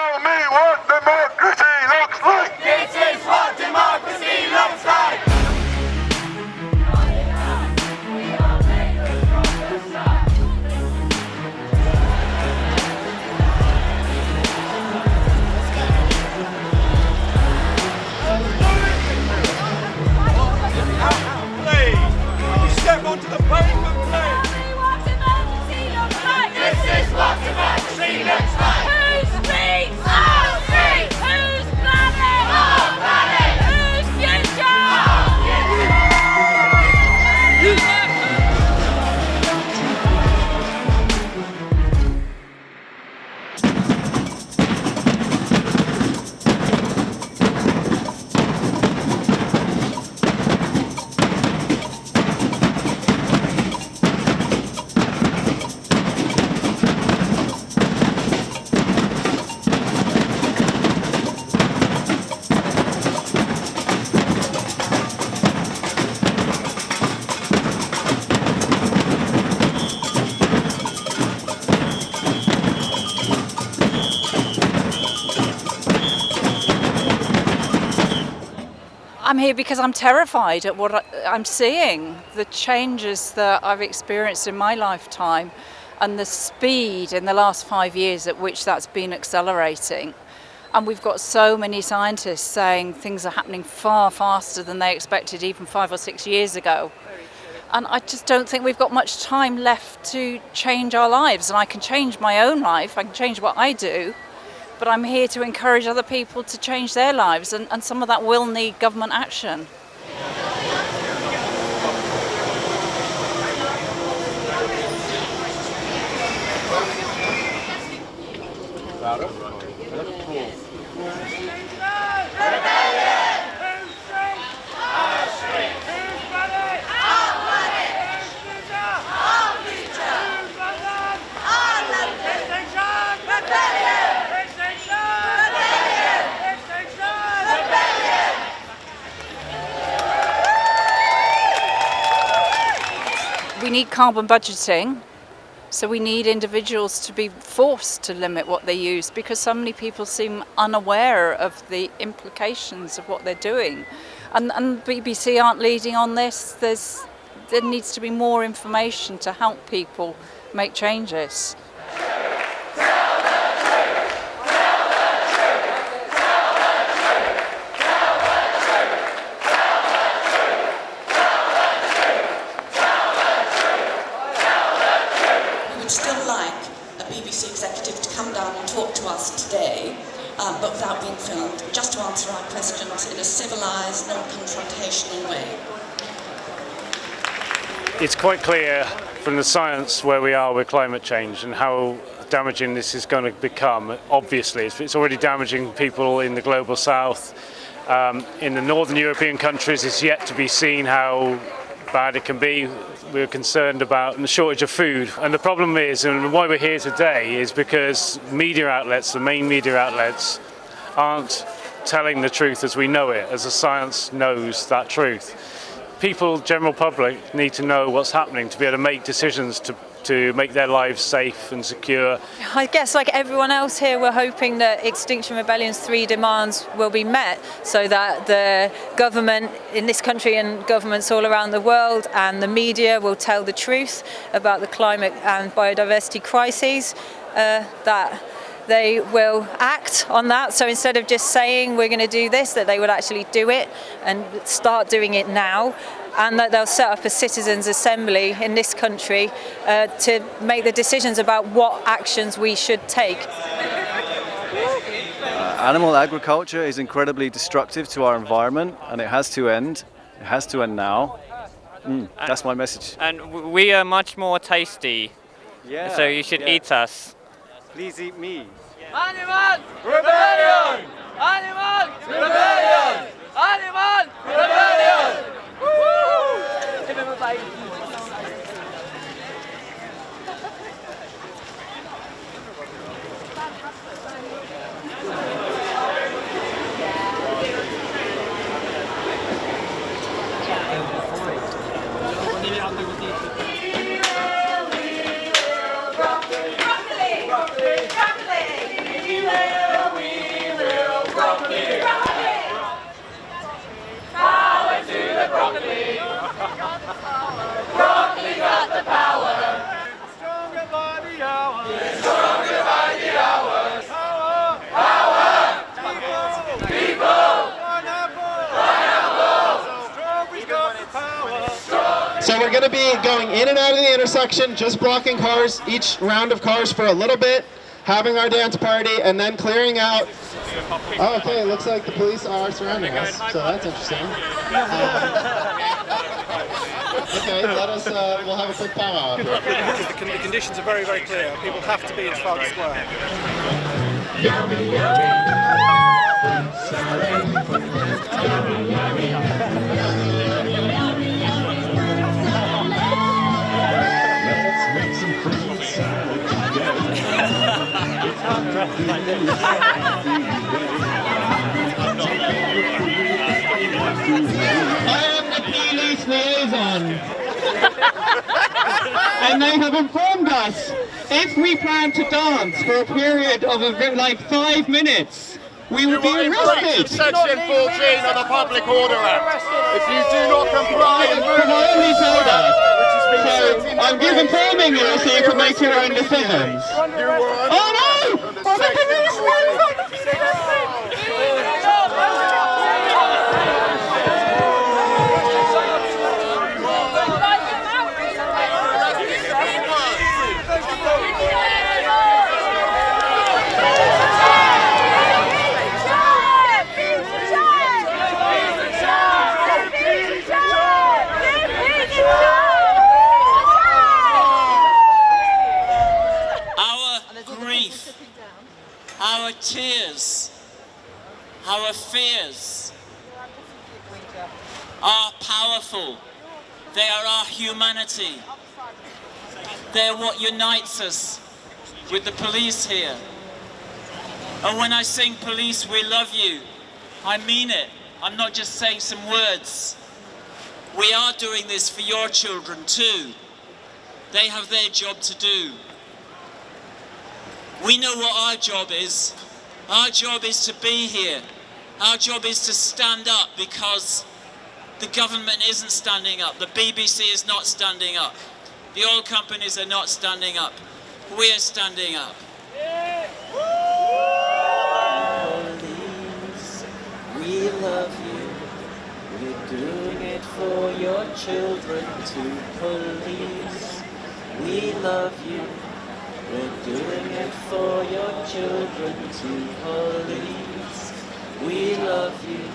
Tell me what democracy looks like! This is what democracy looks like! Please, step onto the pavement, please! This is what democracy looks like! Whose streets? Our streets! Whose planet? Our planet! Whose future? I'm here because I'm terrified at what I'm seeing, the changes that I've experienced in my lifetime and the speed in the last 5 years at which that's been accelerating. And we've got so many scientists saying things are happening far faster than they expected even 5 or 6 years ago. And I just don't think we've got much time left to change our lives. And I can change my own life, I can change what I do, but I'm here to encourage other people to change their lives, and some of that will need government action. We need carbon budgeting, so we need individuals to be forced to limit what they use, because so many people seem unaware of the implications of what they're doing. And BBC aren't leading on this. There needs to be more information to help people make changes. Today, but without being filmed, just to answer our questions in a civilised, non-confrontational way. It's quite clear from the science where we are with climate change and how damaging this is going to become. Obviously, it's already damaging people in the global south. In the northern European countries, it's yet to be seen how bad it can be. We're concerned about the shortage of food, and the problem is, and why we're here today, is because media outlets, the main media outlets, aren't telling the truth as we know it, as the science knows that truth. People, general public, need to know what's happening to be able to make decisions to make their lives safe and secure. I guess, like everyone else here, we're hoping that Extinction Rebellion's 3 demands will be met, so that the government in this country and governments all around the world and the media will tell the truth about the climate and biodiversity crises, that they will act on that. So instead of just saying we're going to do this, that they would actually do it and start doing it now. And that they'll set up a citizens' assembly in this country to make the decisions about what actions we should take. Animal agriculture is incredibly destructive to our environment, and it has to end. It has to end now. That's my message. And we are much more tasty, so you should eat us. Please eat me. Animal Rebellion! Animal Rebellion! Animal Rebellion! We will we're going to be going in and out of the intersection, just blocking cars, each round of cars for a little bit, having our dance party, and then clearing out. Oh, okay, it looks like the police are surrounding us, so that's interesting. Okay, we'll have a quick powwow. The conditions are very, very clear. People have to be in Trafalgar Square. I am the police liaison, and they have informed us if we plan to dance for a period of like 5 minutes, we will be arrested. Section 14 of the Public Order Act. If you do not comply and move, so I'm confirming this so you can make your own decisions. Oh no! Oh, the police! Our tears, our fears are powerful. They are our humanity. They're what unites us with the police here. And when I sing "Police, we love you," I mean it. I'm not just saying some words. We are doing this for your children too. They have their job to do. We know what our job is. Our job is to be here. Our job is to stand up because the government isn't standing up. The BBC is not standing up. The oil companies are not standing up. We're standing up. Police, we love you. We're doing it for your children too. Police, we love you. We're doing it for your children too, police. We love you.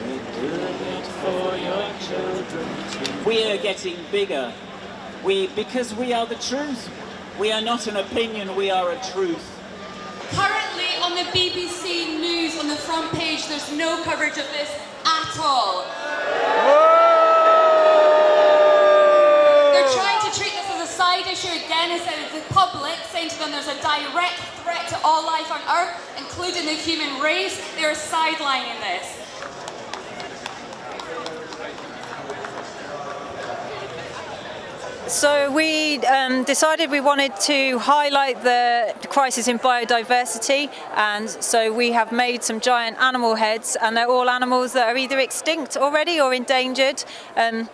We're doing it for your children too. We are getting bigger. Because we are the truth. We are not an opinion, we are a truth. Currently on the BBC News on the front page, there's no coverage of this at all. They're trying to treat this as a side issue again instead of the public, saying to them there's a direct threat to all life on Earth, including the human race. They're sidelining this. So we decided we wanted to highlight the crisis in biodiversity, and so we have made some giant animal heads, and they're all animals that are either extinct already or endangered. I'm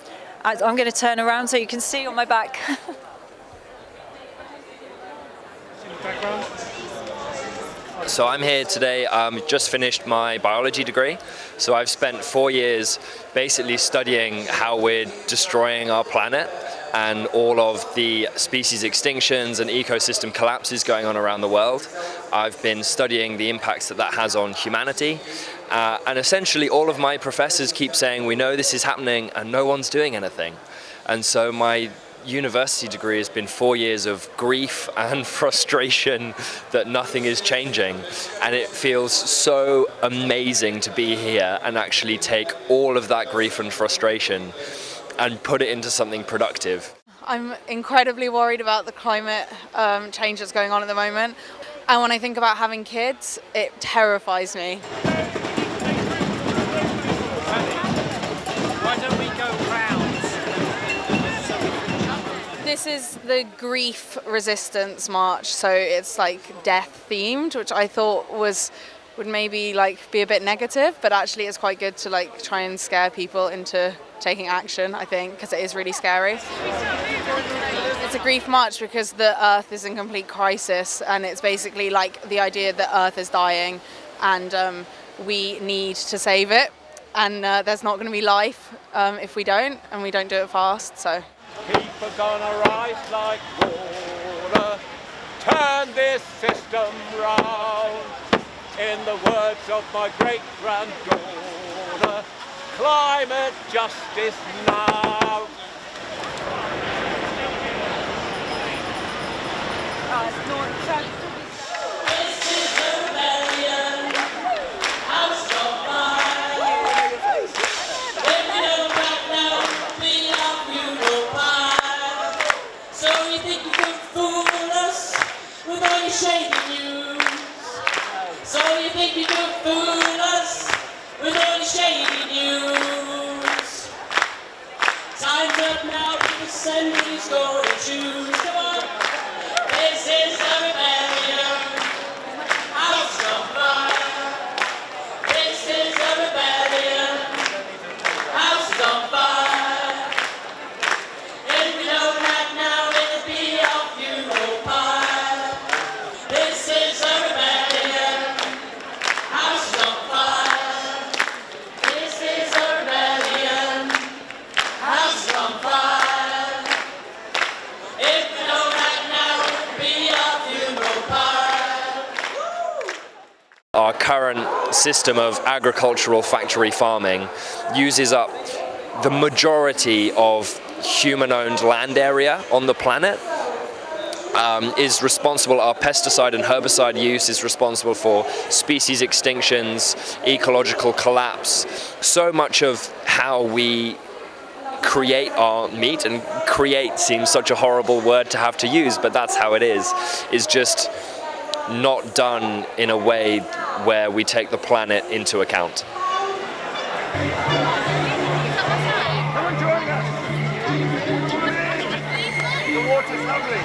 going to turn around so you can see on my back. So I'm here today, just finished my biology degree. So I've spent 4 years basically studying how we're destroying our planet and all of the species extinctions and ecosystem collapses going on around the world. I've been studying the impacts that has on humanity. And essentially all of my professors keep saying, we know this is happening and no one's doing anything. And so my university degree has been 4 years of grief and frustration that nothing is changing, and it feels so amazing to be here and actually take all of that grief and frustration and put it into something productive. I'm incredibly worried about the climate change that's going on at the moment, and when I think about having kids, it terrifies me. Why don't we go round? This is the grief resistance march, so it's like death themed, which I thought would maybe like be a bit negative, but actually it's quite good to like try and scare people into taking action, I think, because it is really scary. It's a grief march because the Earth is in complete crisis, and it's basically like the idea that Earth is dying and we need to save it, and there's not going to be life if we don't, and we don't do it fast, so. People gonna rise like water, turn this system round. In the words of my great-granddaughter, climate justice now. Somebody's gonna choose. Come on. This is a rebellion. House on fire. This is a rebellion. House on fire. If we don't act now, it'll be our funeral pyre. This is a rebellion. House on fire. This is a rebellion. House on fire. Our current system of agricultural factory farming uses up the majority of human-owned land area on the planet. Is responsible, our pesticide and herbicide use is responsible for species extinctions, ecological collapse. So much of how we create our meat, and create seems such a horrible word to have to use, but that's how it is just not done in a way where we take the planet into account. Come and join us. The water's lovely.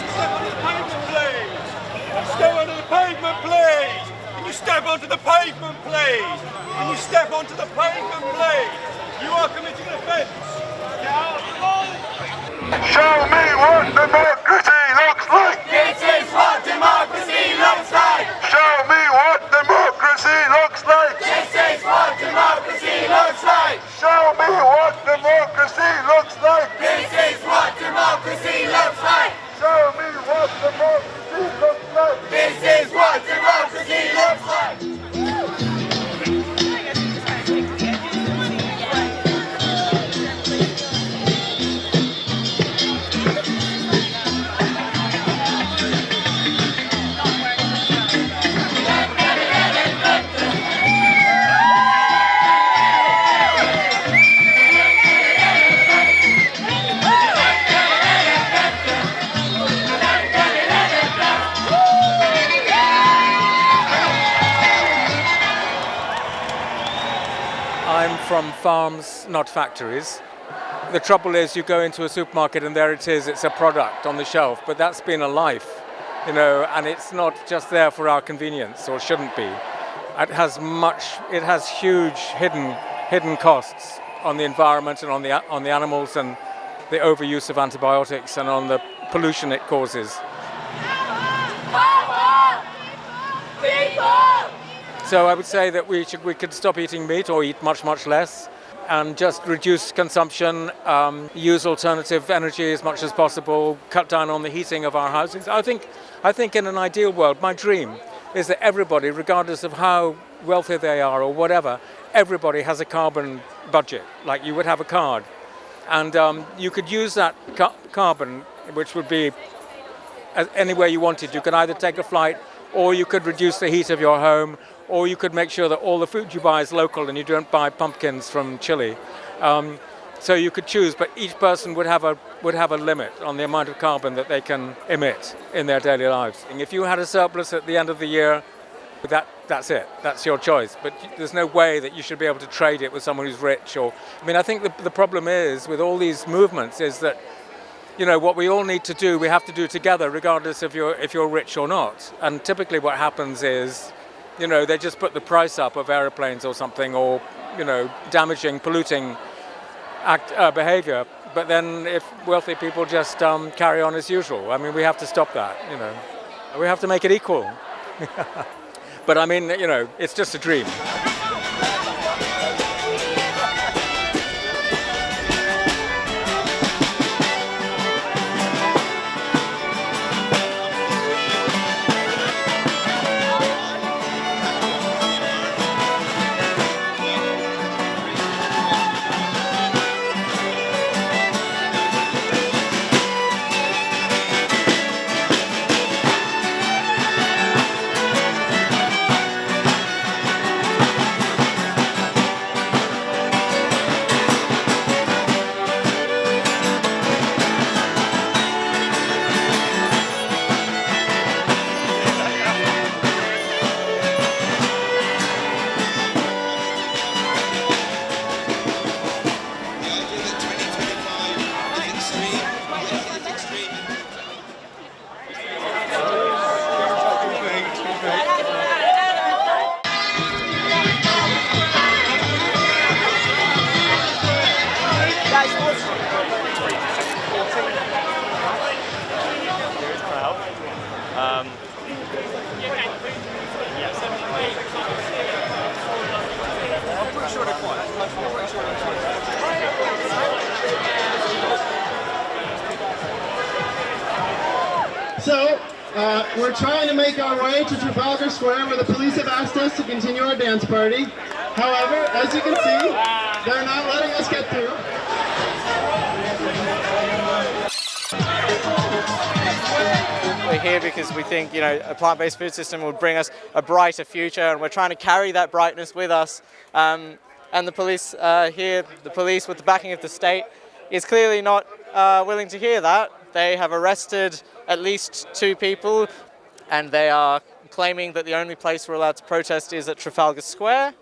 Step onto the pavement, please. Step onto the pavement, please. Can you step onto the pavement, please? Can you step onto the pavement, please? You are committing an offence. Get out. Show me what democracy looks like! This is what democracy looks like! Show me what democracy looks like! This is what democracy looks like! Show me what democracy looks like! This is what democracy looks like! Show me what democracy looks like! This is what democracy looks like! I'm from farms, not factories. The trouble is you go into a supermarket and there it is, it's a product on the shelf, but that's been a life, you know, and it's not just there for our convenience, or shouldn't be. It has huge hidden costs on the environment and on the animals, and the overuse of antibiotics, and on the pollution it causes. So I would say that we could stop eating meat, or eat much less, and just reduce consumption, use alternative energy as much as possible, cut down on the heating of our houses. I think in an ideal world, my dream is that everybody, regardless of how wealthy they are or whatever, everybody has a carbon budget, like you would have a card. And you could use that carbon, which would be any way you wanted. You could either take a flight, or you could reduce the heat of your home, or you could make sure that all the food you buy is local and you don't buy pumpkins from Chile. So you could choose, but each person would have a limit on the amount of carbon that they can emit in their daily lives. And if you had a surplus at the end of the year, that's it. That's your choice. But there's no way that you should be able to trade it with someone who's rich. I think the problem is with all these movements is that, you know, what we all need to do, we have to do together, regardless if you're rich or not. And typically what happens is, you know, they just put the price up of aeroplanes or something, or, you know, damaging, polluting behavior. But then if wealthy people just carry on as usual, I mean, we have to stop that, you know. We have to make it equal. But I mean, you know, it's just a dream. So, we're trying to make our way to Trafalgar Square, where the police have asked us to continue our dance party. However, as you can see, they're not letting us get through. We're here because we think, a plant-based food system will bring us a brighter future, and we're trying to carry that brightness with us. And the police here, the police with the backing of the state, is clearly not willing to hear that. They have arrested at least 2 people, and they are claiming that the only place we're allowed to protest is at Trafalgar Square,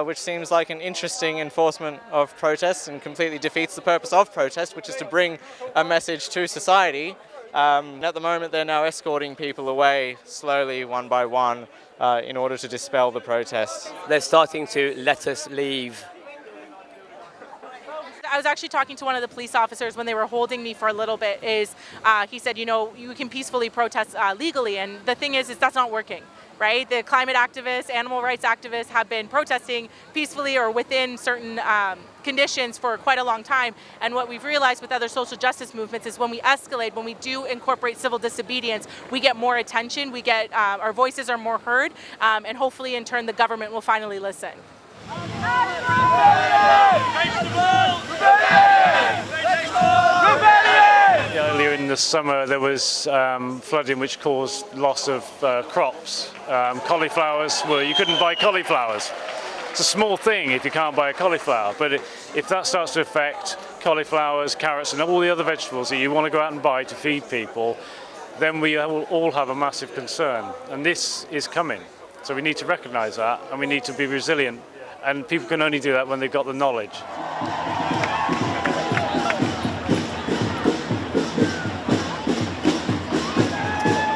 which seems like an interesting enforcement of protests and completely defeats the purpose of protest, which is to bring a message to society. At the moment, they're now escorting people away slowly, one by one, in order to dispel the protests. They're starting to let us leave. I was actually talking to one of the police officers when they were holding me for a little bit. He said, you can peacefully protest legally, and the thing is that's not working, right? The climate activists, animal rights activists have been protesting peacefully or within certain conditions for quite a long time. And what we've realized with other social justice movements is when we escalate, when we do incorporate civil disobedience, we get more attention, our voices are more heard, and hopefully in turn the government will finally listen. Earlier in the summer there was flooding which caused loss of crops. Cauliflowers, you couldn't buy cauliflowers. It's a small thing if you can't buy a cauliflower, but if that starts to affect cauliflowers, carrots and all the other vegetables that you want to go out and buy to feed people, then we will all have a massive concern. And this is coming. So we need to recognise that, and we need to be resilient. And people can only do that when they've got the knowledge.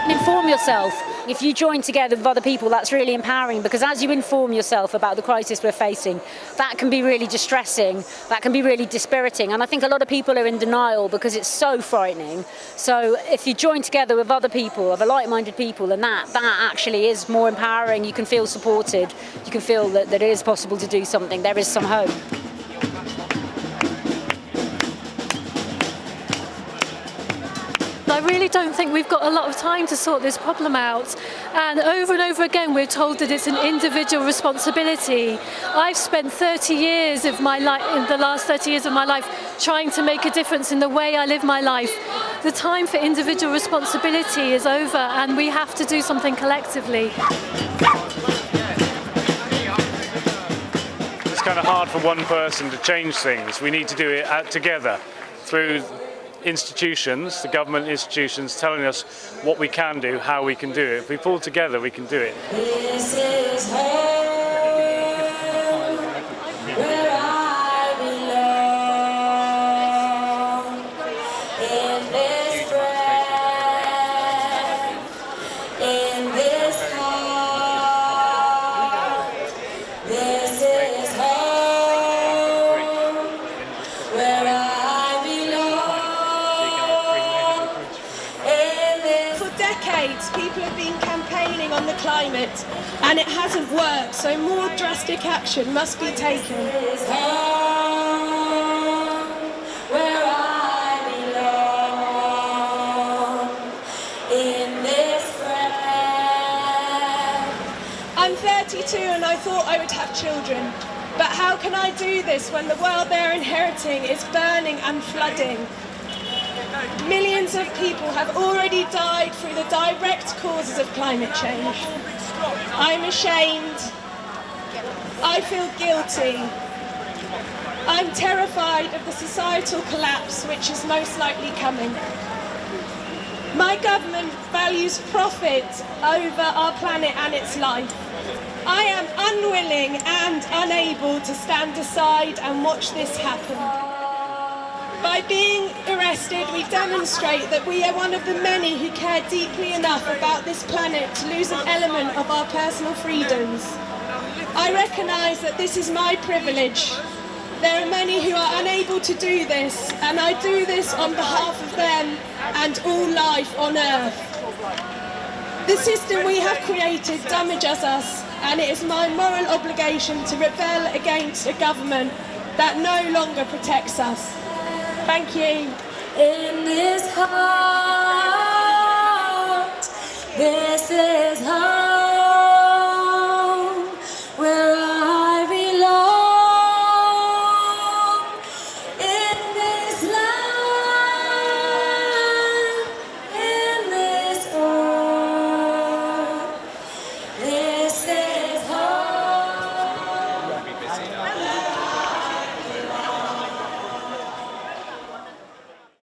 Inform yourself. If you join together with other people, that's really empowering, because as you inform yourself about the crisis we're facing, that can be really distressing, that can be really dispiriting. And I think a lot of people are in denial because it's so frightening. So if you join together with other people, other like-minded people, and that actually is more empowering. You can feel supported. You can feel that it is possible to do something. There is some hope. I really don't think we've got a lot of time to sort this problem out, and over again we're told that it's an individual responsibility. I've spent 30 years of my life, in the last 30 years of my life, trying to make a difference in the way I live my life. The time for individual responsibility is over, and we have to do something collectively. It's kind of hard for one person to change things. We need to do it together through institutions, the government institutions, telling us what we can do, how we can do it. If we pull together, we can do it. This is home, where I belong. In this breath, in this heart. This is home, where I people have been campaigning on the climate and it hasn't worked, so more drastic action must be taken. Where I belong, in this breath. I'm 32 and I thought I would have children, but how can I do this when the world they're inheriting is burning and flooding? Millions of people have already died through the direct causes of climate change. I'm ashamed. I feel guilty. I'm terrified of the societal collapse which is most likely coming. My government values profit over our planet and its life. I am unwilling and unable to stand aside and watch this happen. By being arrested, we demonstrate that we are one of the many who care deeply enough about this planet to lose an element of our personal freedoms. I recognise that this is my privilege. There are many who are unable to do this, and I do this on behalf of them and all life on Earth. The system we have created damages us, and it is my moral obligation to rebel against a government that no longer protects us. Thank you. In this heart, this is home, where I belong. In this land, in this earth,